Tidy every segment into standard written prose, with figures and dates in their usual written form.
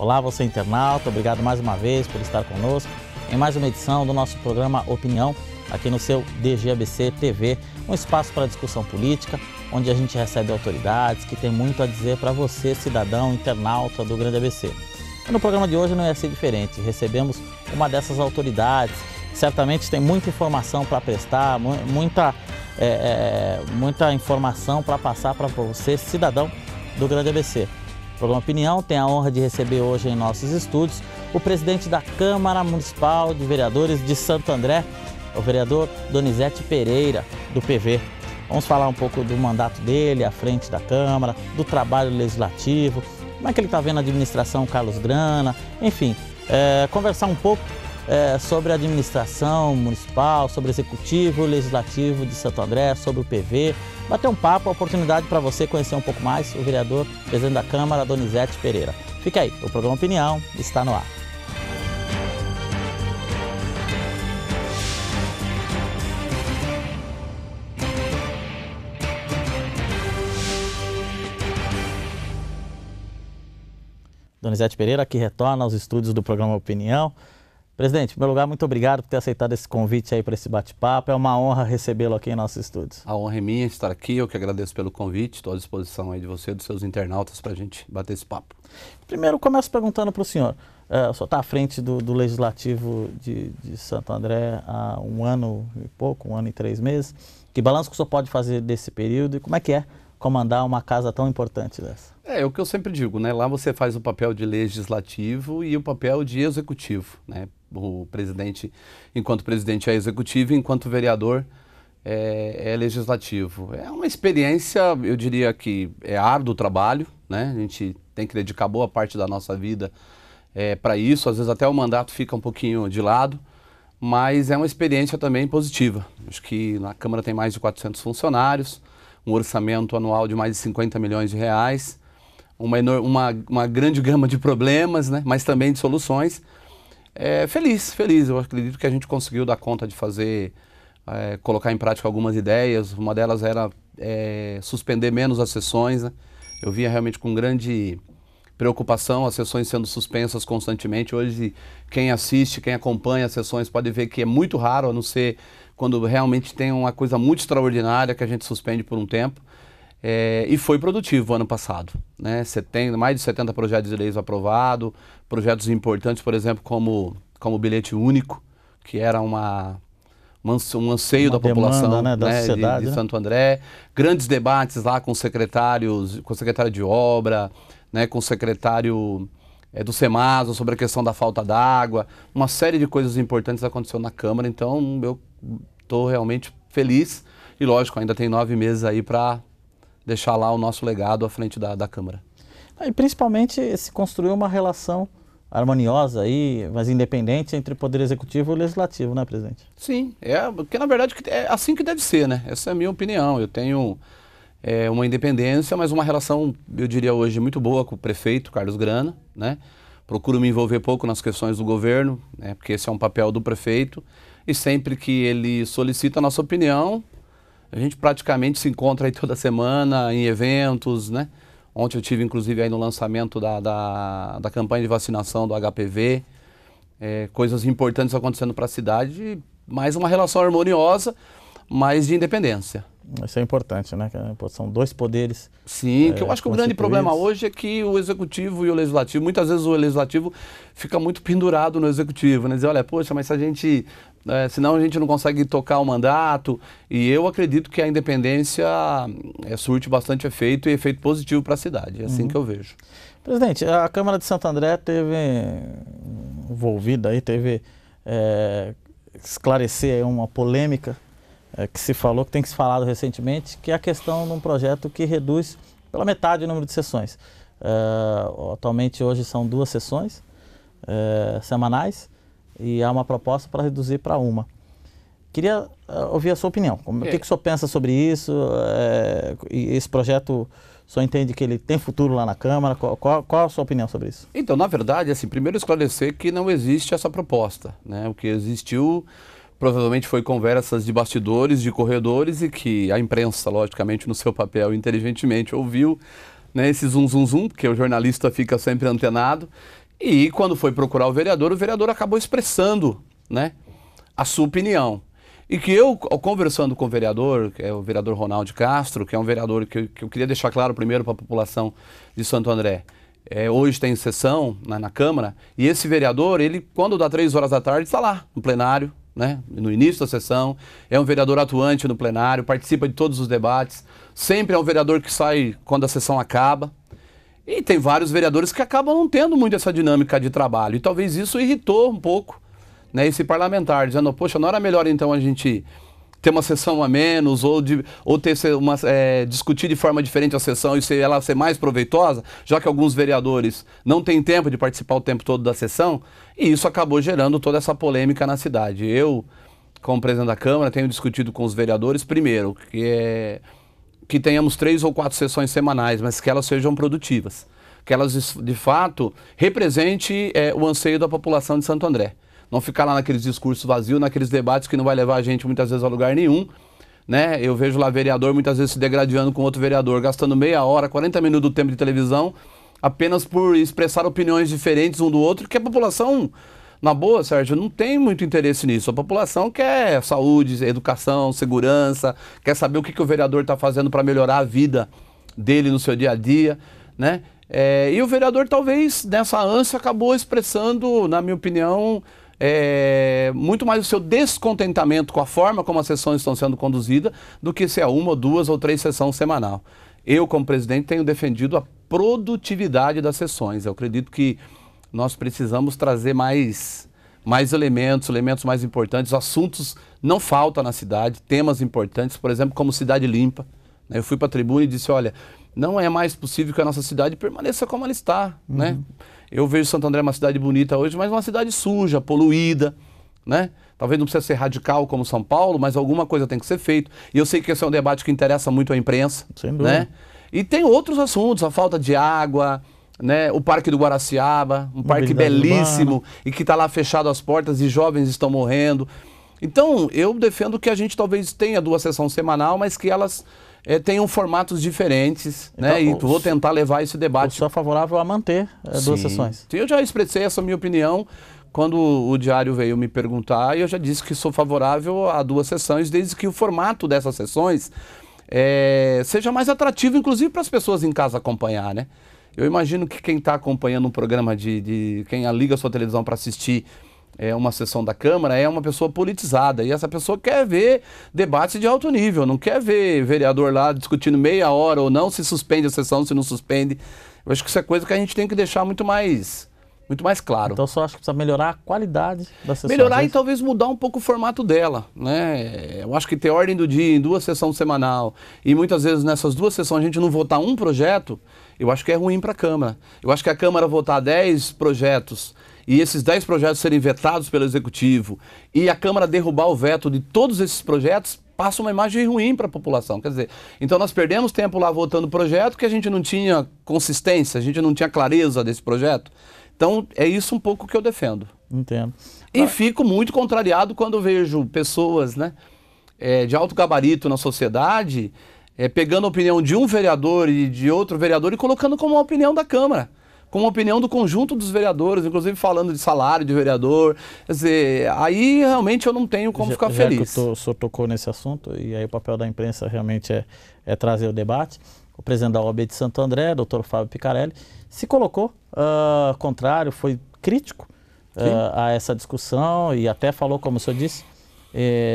Olá, você internauta, obrigado mais uma vez por estar conosco em mais uma edição do nosso programa Opinião, aqui no seu DGABC TV, um espaço para discussão política, onde a gente recebe autoridades que têm muito a dizer para você, cidadão, internauta do Grande ABC. E no programa de hoje não ia ser diferente, recebemos uma dessas autoridades, que certamente tem muita informação para prestar, muita informação para passar para você, cidadão do Grande ABC. O programa Opinião tem a honra de receber hoje em nossos estúdios o presidente da Câmara Municipal de Vereadores de Santo André, o vereador Donizete Pereira, do PV. Vamos falar um pouco do mandato dele à frente da Câmara, do trabalho legislativo, como é que ele está vendo a administração Carlos Grana, enfim, conversar um pouco sobre a administração municipal, sobre o executivo, legislativo de Santo André, sobre o PV, bater um papo, a oportunidade para você conhecer um pouco mais o vereador, presidente da Câmara, Donizete Pereira. Fica aí, o programa Opinião está no ar. Donizete Pereira, que retorna aos estúdios do programa Opinião. Presidente, em primeiro lugar, muito obrigado por ter aceitado esse convite aí para esse bate-papo. É uma honra recebê-lo aqui em nossos estúdios. A honra é minha estar aqui, eu que agradeço pelo convite, estou à disposição aí de você e dos seus internautas para a gente bater esse papo. Primeiro, começo perguntando para o senhor. O senhor está à frente do Legislativo de Santo André há 1 ano e pouco, 1 ano e 3 meses. Que balanço que o senhor pode fazer desse período e como é que é comandar uma casa tão importante dessa? É o que eu sempre digo, né? Lá você faz o papel de legislativo e o papel de executivo, né? O presidente, enquanto presidente, é executivo, enquanto vereador é legislativo. É uma experiência, eu diria que é árduo o trabalho, né? A gente tem que dedicar boa parte da nossa vida para isso, às vezes até o mandato fica um pouquinho de lado, mas é uma experiência também positiva. Acho que na Câmara tem mais de 400 funcionários, um orçamento anual de mais de 50 milhões de reais, uma grande gama de problemas, né? Mas também de soluções. Feliz. Eu acredito que a gente conseguiu dar conta de fazer, colocar em prática algumas ideias. Uma delas era suspender menos as sessões, né? Eu via realmente com grande preocupação as sessões sendo suspensas constantemente. Hoje, quem assiste, quem acompanha as sessões pode ver que é muito raro, a não ser quando realmente tem uma coisa muito extraordinária que a gente suspende por um tempo. E foi produtivo o ano passado, né? Mais de 70 projetos de leis aprovados, projetos importantes, por exemplo, como o bilhete único, que era um anseio da população, demanda, né, da sociedade, de Santo André. Grandes debates lá com secretários, com o secretário de obra, né, com o secretário do Semaso sobre a questão da falta d'água. Uma série de coisas importantes aconteceu na Câmara, então eu estou realmente feliz. E lógico, ainda tem 9 meses aí para deixar lá o nosso legado à frente da Câmara. E principalmente se construiu uma relação harmoniosa aí, mas independente entre o Poder Executivo e o Legislativo, né, presidente? Sim, porque na verdade é assim que deve ser, né? Essa é a minha opinião. Eu tenho uma independência, mas uma relação, eu diria hoje, muito boa com o prefeito Carlos Grana, né? Procuro me envolver pouco nas questões do governo, né? Porque esse é um papel do prefeito, e sempre que ele solicita a nossa opinião, a gente praticamente se encontra aí toda semana em eventos, né? Ontem eu tive inclusive aí no lançamento da campanha de vacinação do HPV, coisas importantes acontecendo para a cidade, mais uma relação harmoniosa, mas de independência. Isso é importante, né? São 2 poderes. Sim, que eu acho que o grande problema hoje é que o Executivo e o Legislativo, muitas vezes o Legislativo fica muito pendurado no Executivo, né? Dizer, olha, poxa, mas se a gente, senão a gente não consegue tocar o mandato, e eu acredito que a independência surte bastante efeito e efeito positivo para a cidade, é assim que eu vejo. Presidente, a Câmara de Santo André teve envolvida aí, esclarecer aí uma polêmica que se falou, que tem que se falado recentemente, que é a questão de um projeto que reduz pela metade o número de sessões. Atualmente hoje são 2 sessões semanais e há uma proposta para reduzir para 1. Queria ouvir a sua opinião. O que o senhor pensa sobre isso? E esse projeto, o senhor entende que ele tem futuro lá na Câmara? Qual a sua opinião sobre isso? Então, na verdade, assim, primeiro esclarecer que não existe essa proposta, né? O que existiu provavelmente foi conversas de bastidores, de corredores, e que a imprensa, logicamente, no seu papel, inteligentemente ouviu, né, esse zum, zum, zum, porque o jornalista fica sempre antenado, E quando foi procurar o vereador acabou expressando, né, a sua opinião. E que eu, conversando com o vereador, que é o vereador Ronaldo Castro, que é um vereador que eu queria deixar claro primeiro para a população de Santo André, hoje tem sessão na Câmara, e esse vereador, ele, quando dá 3 horas da tarde, está lá no plenário, né, no início da sessão, é um vereador atuante no plenário, participa de todos os debates, sempre é um vereador que sai quando a sessão acaba. E tem vários vereadores que acabam não tendo muito essa dinâmica de trabalho, e talvez isso irritou um pouco, né, esse parlamentar, dizendo, poxa, não era melhor então a gente ter uma sessão a menos, ou discutir de forma diferente a sessão e ela ser mais proveitosa, já que alguns vereadores não têm tempo de participar o tempo todo da sessão, e isso acabou gerando toda essa polêmica na cidade. Eu, como presidente da Câmara, tenho discutido com os vereadores, primeiro, que tenhamos 3 ou 4 sessões semanais, mas que elas sejam produtivas, que elas, de fato, representem o anseio da população de Santo André. Não ficar lá naqueles discursos vazios, naqueles debates que não vai levar a gente muitas vezes a lugar nenhum, né? Eu vejo lá vereador muitas vezes se degradando com outro vereador, gastando meia hora, 40 minutos do tempo de televisão, apenas por expressar opiniões diferentes um do outro, que a população, na boa, Sérgio, não tem muito interesse nisso. A população quer saúde, educação, segurança, quer saber o que o vereador está fazendo para melhorar a vida dele no seu dia a dia, né? E o vereador talvez nessa ânsia acabou expressando, na minha opinião, muito mais o seu descontentamento com a forma como as sessões estão sendo conduzidas do que se é 1, 2 ou 3 sessões semanal. Eu, como presidente, tenho defendido a produtividade das sessões. Eu acredito que nós precisamos trazer mais elementos mais importantes. Assuntos não faltam na cidade, temas importantes, por exemplo, como Cidade Limpa. Eu fui para a tribuna e disse, olha, não é mais possível que a nossa cidade permaneça como ela está, né? Eu vejo Santo André uma cidade bonita hoje, mas uma cidade suja, poluída, né? Talvez não precisa ser radical como São Paulo, mas alguma coisa tem que ser feita. E eu sei que esse é um debate que interessa muito à imprensa, sem dúvida, né? E tem outros assuntos, a falta de água, né? O Parque do Guaraciaba, um parque belíssimo e que está lá fechado as portas e jovens estão morrendo. Então, eu defendo que a gente talvez tenha 2 sessões semanal, mas que elas tenham formatos diferentes, então, né? E vou tentar levar esse debate. O senhor é favorável a manter 2 sessões? Sim, eu já expressei essa minha opinião quando o Diário veio me perguntar, e eu já disse que sou favorável a 2 sessões, desde que o formato dessas sessões seja mais atrativo, inclusive para as pessoas em casa acompanhar, né? Eu imagino que quem está acompanhando um programa quem liga a sua televisão para assistir uma sessão da Câmara é uma pessoa politizada, e essa pessoa quer ver debates de alto nível, não quer ver vereador lá discutindo meia hora ou não, se suspende a sessão, se não suspende. Eu acho que isso é coisa que a gente tem que deixar muito mais claro. Então, só acho que precisa melhorar a qualidade da sessão. Melhorar e talvez mudar um pouco o formato dela, né? Eu acho que ter ordem do dia em 2 sessões semanal e muitas vezes nessas 2 sessões a gente não votar um projeto, eu acho que é ruim para a Câmara. Eu acho que a Câmara votar 10 projetos e esses 10 projetos serem vetados pelo Executivo e a Câmara derrubar o veto de todos esses projetos, passa uma imagem ruim para a população. Quer dizer, então nós perdemos tempo lá votando projeto que a gente não tinha consistência, a gente não tinha clareza desse projeto. Então é isso um pouco que eu defendo. Entendo. E fico muito contrariado quando vejo pessoas, né, de alto gabarito na sociedade pegando a opinião de um vereador e de outro vereador e colocando como uma opinião da Câmara, como uma opinião do conjunto dos vereadores, inclusive falando de salário de vereador. Quer dizer, aí realmente eu não tenho como ficar feliz. O senhor tocou nesse assunto, e aí o papel da imprensa realmente é trazer o debate. O presidente da OAB de Santo André, doutor Fábio Picarelli, se colocou contrário, foi crítico a essa discussão e até falou, como o senhor disse,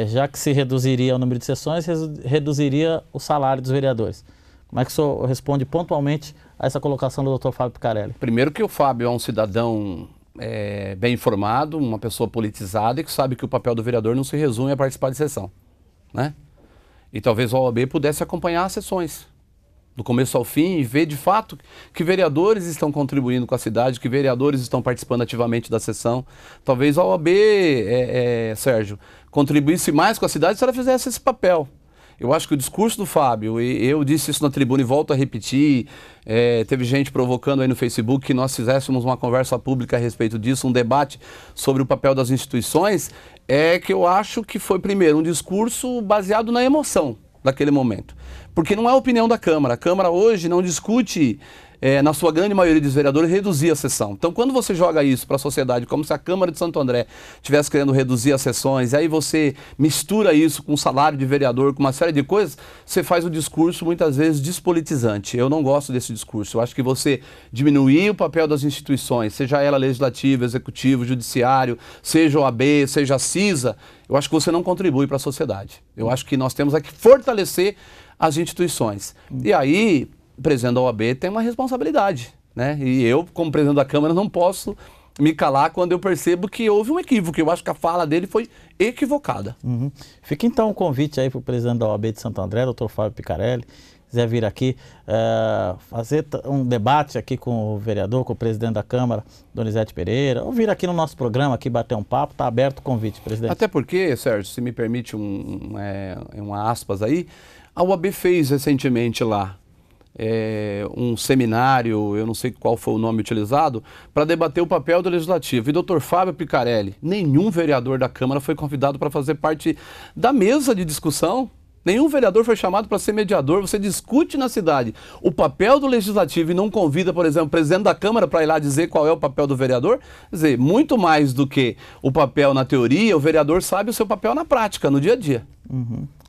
já que se reduziria o número de sessões, reduziria o salário dos vereadores. Como é que o senhor responde pontualmente a essa colocação do doutor Fábio Picarelli? Primeiro que o Fábio é um cidadão bem informado, uma pessoa politizada e que sabe que o papel do vereador não se resume a participar de sessão, né? E talvez a OAB pudesse acompanhar as sessões, do começo ao fim, e ver de fato que vereadores estão contribuindo com a cidade, que vereadores estão participando ativamente da sessão. Talvez a OAB, Sérgio, contribuísse mais com a cidade se ela fizesse esse papel. Eu acho que o discurso do Fábio, e eu disse isso na tribuna e volto a repetir, teve gente provocando aí no Facebook que nós fizéssemos uma conversa pública a respeito disso, um debate sobre o papel das instituições, que eu acho que foi, primeiro, um discurso baseado na emoção daquele momento. Porque não é a opinião da Câmara. A Câmara hoje não discute, na sua grande maioria dos vereadores, reduzir a sessão. Então, quando você joga isso para a sociedade, como se a Câmara de Santo André estivesse querendo reduzir as sessões, e aí você mistura isso com o salário de vereador, com uma série de coisas, você faz o discurso, muitas vezes, despolitizante. Eu não gosto desse discurso. Eu acho que você diminuir o papel das instituições, seja ela legislativo, executivo, judiciário, seja o OAB, seja a CISA, eu acho que você não contribui para a sociedade. Eu acho que nós temos que fortalecer as instituições. E aí, o presidente da OAB tem uma responsabilidade, né? E eu, como presidente da Câmara, não posso me calar quando eu percebo que houve um equívoco. Eu acho que a fala dele foi equivocada. Fica então um convite aí para o presidente da OAB de Santo André, doutor Fábio Picarelli, quiser vir aqui fazer um debate aqui com o vereador, com o presidente da Câmara, Donizete Pereira, ou vir aqui no nosso programa, aqui bater um papo, está aberto o convite, presidente. Até porque, Sérgio, se me permite uma aspas aí, a OAB fez recentemente lá um seminário, eu não sei qual foi o nome utilizado, para debater o papel do Legislativo. E doutor Fábio Picarelli, nenhum vereador da Câmara foi convidado para fazer parte da mesa de discussão. Nenhum vereador foi chamado para ser mediador. Você discute na cidade o papel do Legislativo e não convida, por exemplo, o presidente da Câmara para ir lá dizer qual é o papel do vereador. Quer dizer, muito mais do que o papel na teoria, o vereador sabe o seu papel na prática, no dia a dia.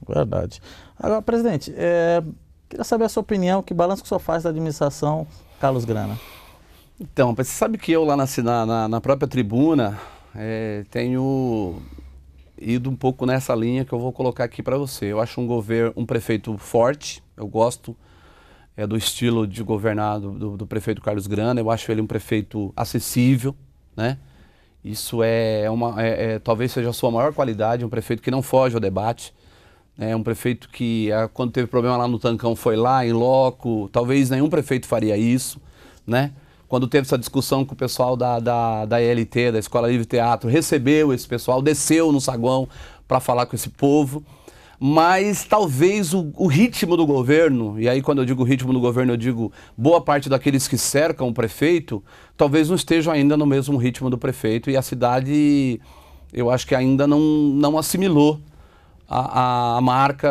Verdade. Agora, presidente, queria saber a sua opinião, que balanço que o senhor faz da administração Carlos Grana? Então, você sabe que eu lá na própria tribuna tenho ido um pouco nessa linha que eu vou colocar aqui para você. Eu acho um prefeito forte, eu gosto do estilo de governar do prefeito Carlos Grana, eu acho ele um prefeito acessível, né? Isso talvez seja a sua maior qualidade, um prefeito que não foge ao debate, é um prefeito que, quando teve problema lá no Tancão, foi lá, em loco, talvez nenhum prefeito faria isso, né? Quando teve essa discussão com o pessoal da ELT, da Escola Livre Teatro, recebeu esse pessoal, desceu no saguão para falar com esse povo, mas talvez o ritmo do governo, e aí quando eu digo ritmo do governo, eu digo boa parte daqueles que cercam o prefeito, talvez não estejam ainda no mesmo ritmo do prefeito, e a cidade, eu acho que ainda não assimilou a marca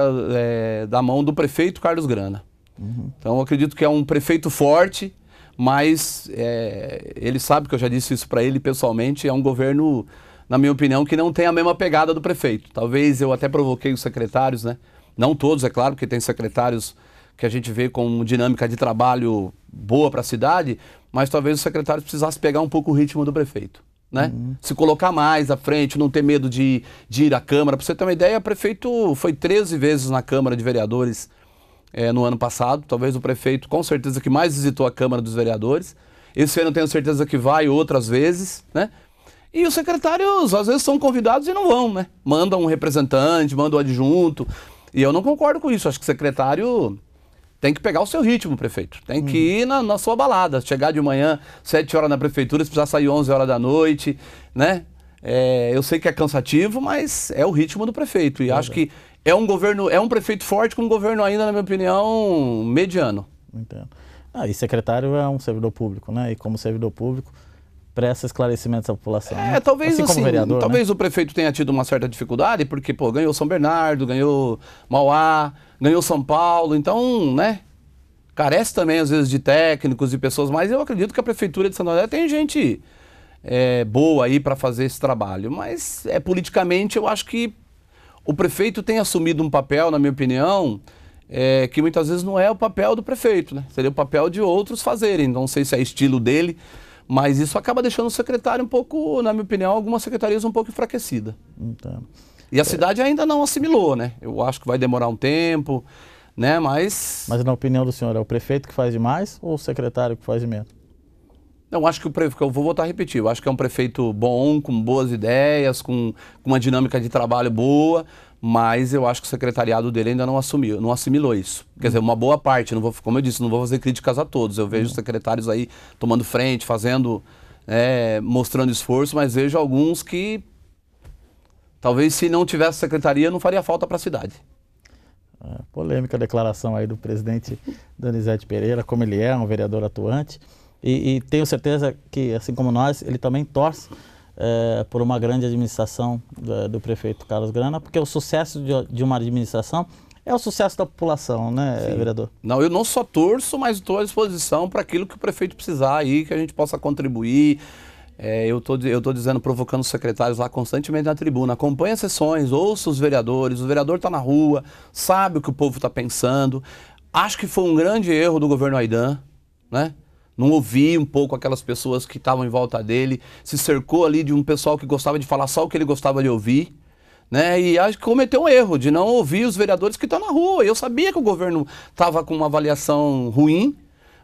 da mão do prefeito Carlos Grana. Então eu acredito que é um prefeito forte, mas ele sabe que eu já disse isso para ele pessoalmente, é um governo, na minha opinião, que não tem a mesma pegada do prefeito. Talvez eu até provoquei os secretários, né? Não todos, é claro, porque tem secretários que a gente vê com dinâmica de trabalho boa para a cidade, mas talvez os secretários precisassem pegar um pouco o ritmo do prefeito, né? Se colocar mais à frente, não ter medo de ir à Câmara. Para você ter uma ideia, o prefeito foi 13 vezes na Câmara de Vereadores no ano passado, talvez o prefeito com certeza que mais visitou a Câmara dos Vereadores. Esse ano eu tenho certeza que vai outras vezes, né? E os secretários às vezes são convidados e não vão, né? Mandam um representante, mandam um adjunto, e eu não concordo com isso. Acho que o secretário tem que pegar o seu ritmo, prefeito. Tem que ir na sua balada, chegar de manhã, 7 horas na prefeitura, se precisar sair 11 horas da noite, né? Eu sei que é cansativo, mas é o ritmo do prefeito, e acho que é um prefeito forte com um governo ainda, na minha opinião, mediano. Entendo. E secretário é um servidor público, né? E como servidor público, presta esclarecimentos à população. Né? Talvez assim como vereador, talvez né? O prefeito tenha tido uma certa dificuldade, porque, ganhou São Bernardo, ganhou Mauá, ganhou São Paulo, então, né? Carece também, às vezes, de técnicos e pessoas, mas eu acredito que a Prefeitura de Santo André tem gente boa aí para fazer esse trabalho, mas politicamente eu acho que o prefeito tem assumido um papel, na minha opinião, que muitas vezes não é o papel do prefeito, né? Seria o papel de outros fazerem. Não sei se é estilo dele, mas isso acaba deixando o secretário um pouco, na minha opinião, algumas secretarias um pouco enfraquecidas. Então, e a cidade ainda não assimilou, né? Eu acho que vai demorar um tempo, né? Mas na opinião do senhor, é o prefeito que faz demais ou o secretário que faz de menos? Não, acho que eu vou voltar a repetir, eu acho que é um prefeito bom, com boas ideias, com uma dinâmica de trabalho boa, mas eu acho que o secretariado dele ainda não assimilou isso. Quer dizer, uma boa parte, como eu disse, não vou fazer críticas a todos, eu vejo os secretários aí tomando frente, fazendo, mostrando esforço, mas vejo alguns que talvez se não tivesse secretaria não faria falta para a cidade. Polêmica a declaração aí do presidente Donizete Pereira, como ele é um vereador atuante. E tenho certeza que, assim como nós, ele também torce por uma grande administração do prefeito Carlos Grana, porque o sucesso de uma administração é o sucesso da população, né, Sim. vereador? Não, eu não só torço, mas estou à disposição para aquilo que o prefeito precisar aí, que a gente possa contribuir. Eu tô dizendo, provocando os secretários lá constantemente na tribuna, acompanhe as sessões, ouça os vereadores, o vereador está na rua, sabe o que o povo está pensando. Acho que foi um grande erro do governo Aydin, né? Não ouvi um pouco aquelas pessoas que estavam em volta dele, se cercou ali de um pessoal que gostava de falar só o que ele gostava de ouvir, né? E acho que cometeu um erro de não ouvir os vereadores que estão na rua. Eu sabia que o governo estava com uma avaliação ruim,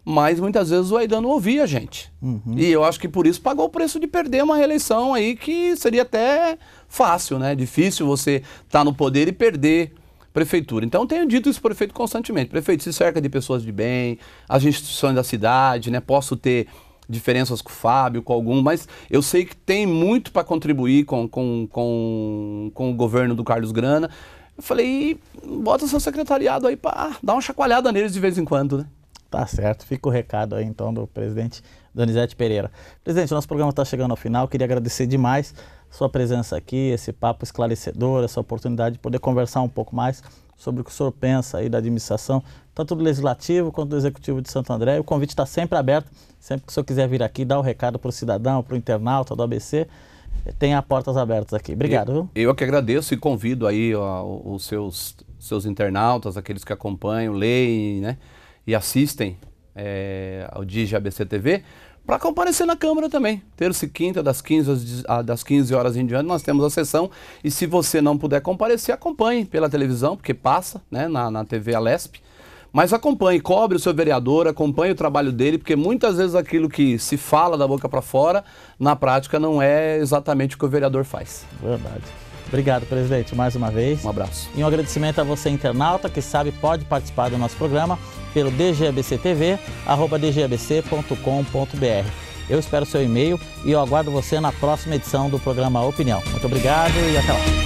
mas muitas vezes o Aydin não ouvia a gente. E eu acho que por isso pagou o preço de perder uma reeleição aí que seria até fácil, né? Difícil você estar no poder e perder prefeitura. Então tenho dito isso para o prefeito constantemente. Prefeito, se cerca de pessoas de bem, as instituições da cidade, né? Posso ter diferenças com o Fábio, com algum, mas eu sei que tem muito para contribuir com o governo do Carlos Grana. Eu falei, bota seu secretariado aí para dar uma chacoalhada neles de vez em quando, né? Tá certo, fica o recado aí então do presidente Donizete Pereira. Presidente, nosso programa está chegando ao final, queria agradecer demais sua presença aqui, esse papo esclarecedor, essa oportunidade de poder conversar um pouco mais sobre o que o senhor pensa aí da administração, tanto do Legislativo quanto do Executivo de Santo André. O convite está sempre aberto, sempre que o senhor quiser vir aqui, dar o recado para o cidadão, para o internauta do ABC, tenha portas abertas aqui. Obrigado. Viu? Eu que agradeço e convido aí os seus internautas, aqueles que acompanham, leem, né? E assistem ao Digi ABC TV, para comparecer na Câmara também. Terça e quinta, das 15 horas em diante, nós temos a sessão. E se você não puder comparecer, acompanhe pela televisão, porque passa, né, na TV Alesp. Mas acompanhe, cobre o seu vereador, acompanhe o trabalho dele, porque muitas vezes aquilo que se fala da boca para fora, na prática não é exatamente o que o vereador faz. Verdade. Obrigado, presidente, mais uma vez. Um abraço. E um agradecimento a você, internauta, que sabe pode participar do nosso programa pelo dgabctv@dgabc.com.br. Eu espero o seu e-mail e eu aguardo você na próxima edição do programa Opinião. Muito obrigado e até lá.